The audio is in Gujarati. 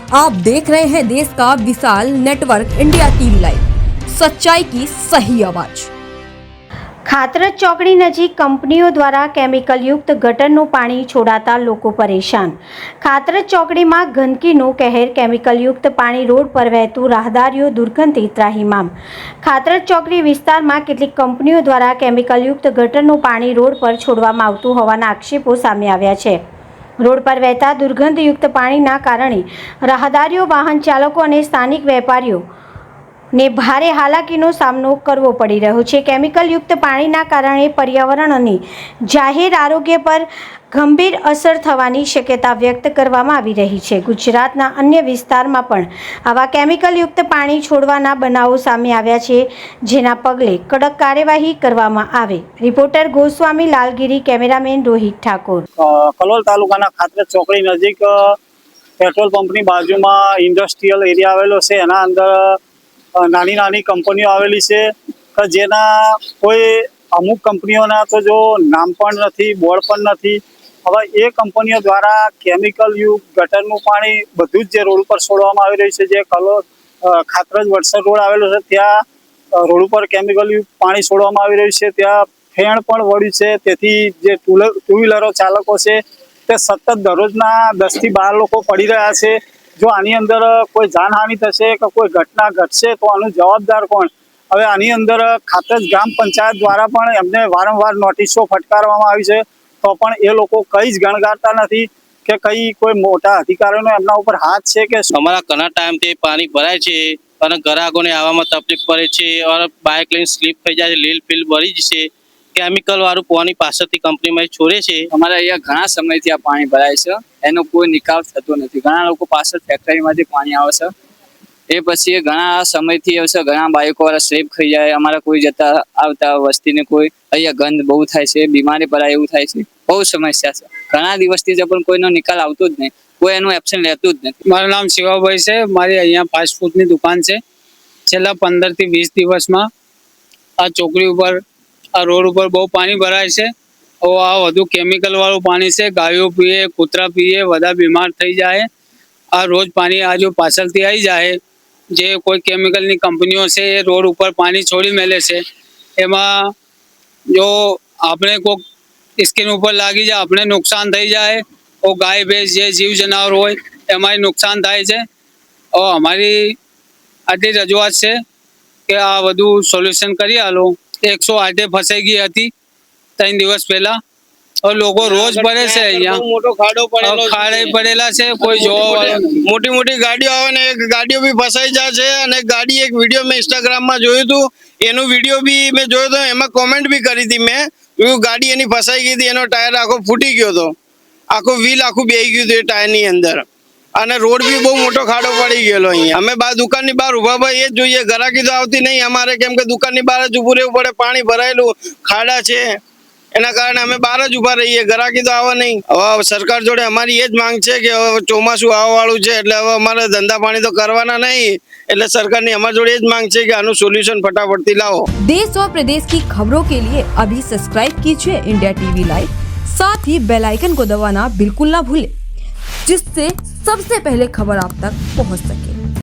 आप देख रहे हैं देश का विशाल नेटवर्क इंडिया टीवी लाइव, सच्चाई की सही आवाज। ખાતરજ ચોકડી નજીક કંપનીઓ દ્વારા કેમિકલ યુક્ત ગટરનું પાણી છોડાતા લોકો પરેશાન। ખાતરજ ચોકડીમાં ગંદકીનો કહેર, કેમિકલ યુક્ત પાણી રોડ પર વહેતું રાહદારીઓ દુર્ગંધથી ત્રાહિમામ। ખાતરજ ચોકડી વિસ્તારમાં કેટલીક કંપનીઓ દ્વારા કેમિકલ યુક્ત ગટરનું પાણી રોડ પર છોડવામાં આવતું હોવાના આક્ષેપો સામે આવ્યા છે। રોડ પર વહેતા દુર્ગંધયુક્ત પાણીના કારણે રાહદારીઓ, વાહન ચાલકો અને સ્થાનિક વેપારીઓ ને ભારે હાલાકીનો સામનો કરવો પડી રહ્યો છે। કેમિકલ યુક્ત પાણીના કારણે પર્યાવરણ અને જાહેર આરોગ્ય પર ગંભીર અસર થવાની શક્યતા વ્યક્ત કરવામાં આવી રહી છે। ગુજરાતના અન્ય વિસ્તારમાં પણ આવા કેમિકલ યુક્ત પાણી છોડવાના બનાવો સામે આવ્યા છે, જેના પગલે કડક કાર્યવાહી કરવામાં આવે। Reporter Goswami Lalgiri, cameraman Rohit Thakor. કલોલ તાલુકાના ખાતરજ ચોકડી નજીક પેટ્રોલ પંપની બાજુમાં ઇન્ડસ્ટ્રીયલ એરિયા આવેલો છે। એના અંદર નાની નાની કંપનીઓ આવેલી છે કે જેના કોઈ અમુક કંપનીઓના તો જો નામ પણ નથી, બોર્ડ પણ નથી। હવે એ કંપનીઓ દ્વારા કેમિકલ યુક્ત ગટરનું પાણી બધું જ જે રોડ ઉપર છોડવામાં આવી રહ્યું છે। જે ખાતરજ વડસર રોડ આવેલો છે ત્યાં રોડ ઉપર કેમિકલ યુક્ત પાણી છોડવામાં આવી રહ્યું છે। ત્યાં ફેણ પણ વળ્યું છે, તેથી જે ટુ વ્હીલરો ચાલકો છે તે સતત દરરોજના 10 થી 12 લોકો પડી રહ્યા છે। જો આની અંદર કોઈ જાનહાનિ થશે કે કોઈ ઘટના ઘટશે તો આનું જવાબદાર કોણ? હવે આની અંદર ખાતરજ ગ્રામ પંચાયત દ્વારા પણ એમને વારંવાર નોટિસો ફટકારવામાં આવી છે, તો પણ એ લોકો કંઈ જ ગણગારતા નથી કે કઈ કોઈ મોટા અધિકારીઓનો એમના ઉપર હાથ છે કે અમારા ઘણા ટાઈમથી પાણી ભરાય છે અને ગ્રાહકોને આવવામાં તકલીફ પડે છે અને બાઇક લઈને સ્લીપ થઈ જાય છે, લીલ ફીલ ભરી જશે। કેમિકલ વાળું પાણી પાછળથી કંપનીમાં છોડે છે। અમારે અહીંયા ઘણા સમયથી આ પાણી ભરાય છે, એનો કોઈ નિકાલ થતો નથી। ઘણા લોકો પાછળ ફેક્ટરીમાંથી પાણી આવે છે, એ પછી ઘણા સમયથી આવશે, ઘણા બાઇકો વાળા સ્લીપ થઈ જાય। અમારા કોઈ જતા આવતા વસ્તીને કોઈ અહીંયા ગંધ બહુ થાય છે, બીમારી પડાય એવું થાય છે, બહુ સમસ્યા છે। ઘણા દિવસથી પણ કોઈનો નિકાલ આવતો જ નહીં, કોઈ એનું એક્શન લેતું જ નથી। મારું નામ શિવાભાઈ છે, મારી અહીંયા ફાસ્ટ ફૂડની દુકાન છે। છેલ્લા 15 થી 20 દિવસમાં આ ચોકડી ઉપર, આ રોડ ઉપર બહુ પાણી ભરાય છે। આ વધુ કેમિકલ વાળું પાણી છે, ગાયો પીએ, કૂતરા પીએ, બધા બીમાર થઈ જાય। આ રોજ પાણી આજુ પાછળથી આવી જાય, જે કોઈ કેમિકલની કંપનીઓ છે એ રોડ ઉપર પાણી છોડી મેલે છે। એમાં જો આપણે કોઈ સ્કિન ઉપર લાગી જાય, આપણે નુકસાન થઈ જાય, તો ગાય ભેંસ જે જીવ જનાવર હોય એમાં નુકસાન થાય છે। અમારી આટલી રજૂઆત છે કે આ બધું સોલ્યુશન કરી આલો। 108 ફસાઈ ગઈ હતી 3 દિવસ પહેલા, લોકો રોજ ભરે છે। અહીંયા મોટો ખાડો પડેલા છે, કોઈ જોવા મોટી મોટી ગાડીઓ આવે ને એક ગાડીઓ બી ફસાઈ જાય છે। અને ગાડી એક વિડીયો મેં ઇન્સ્ટાગ્રામમાં જોયું હતું, એનું વિડીયો બી મેં જોયો હતો, એમાં કોમેન્ટ બી કરી હતી મેં, ગાડી એની ફસાઈ ગઈ હતી, એનો ટાયર આખો ફૂટી ગયો હતો, આખો વ્હીલ આખું બેહી ગયું હતું એ ટાયરની અંદર। અને રોડ બી બહુ મોટો ખાડો પડી ગયેલો અહીંયા। અમે દુકાનની બહાર ઉભા ભાઈ એ જ જોઈએ, ગ્રાહકી તો આવતી નહીં અમારે, કેમ કે દુકાનની બહાર જ ઉભું રહેવું પડે। પાણી ભરાયેલું, ખાડા છે, એના કારણે અમે બહાર જ ઉભા રહીએ, ગ્રાહકી તો આવે નહીં। હવે સરકાર જોડે અમારી એ જ માંગ છે કે હવે ચોમાસું આવવાવાળું છે, એટલે હવે અમારે ધંધા પાણી તો કરવાના નહીં, એટલે सरकार ने हमारे जोड़े ये मांग है कि आनु सॉल्यूशन फटाफट लाओ। देश और प्रदेश की खबरों के लिए अभी सब्सक्राइब कीजिए इंडिया टीवी लाइव, साथ ही बेल आइकन को दबाना बिल्कुल ना भूलें, जिससे सबसे पहले खबर आप तक पहुंच सके।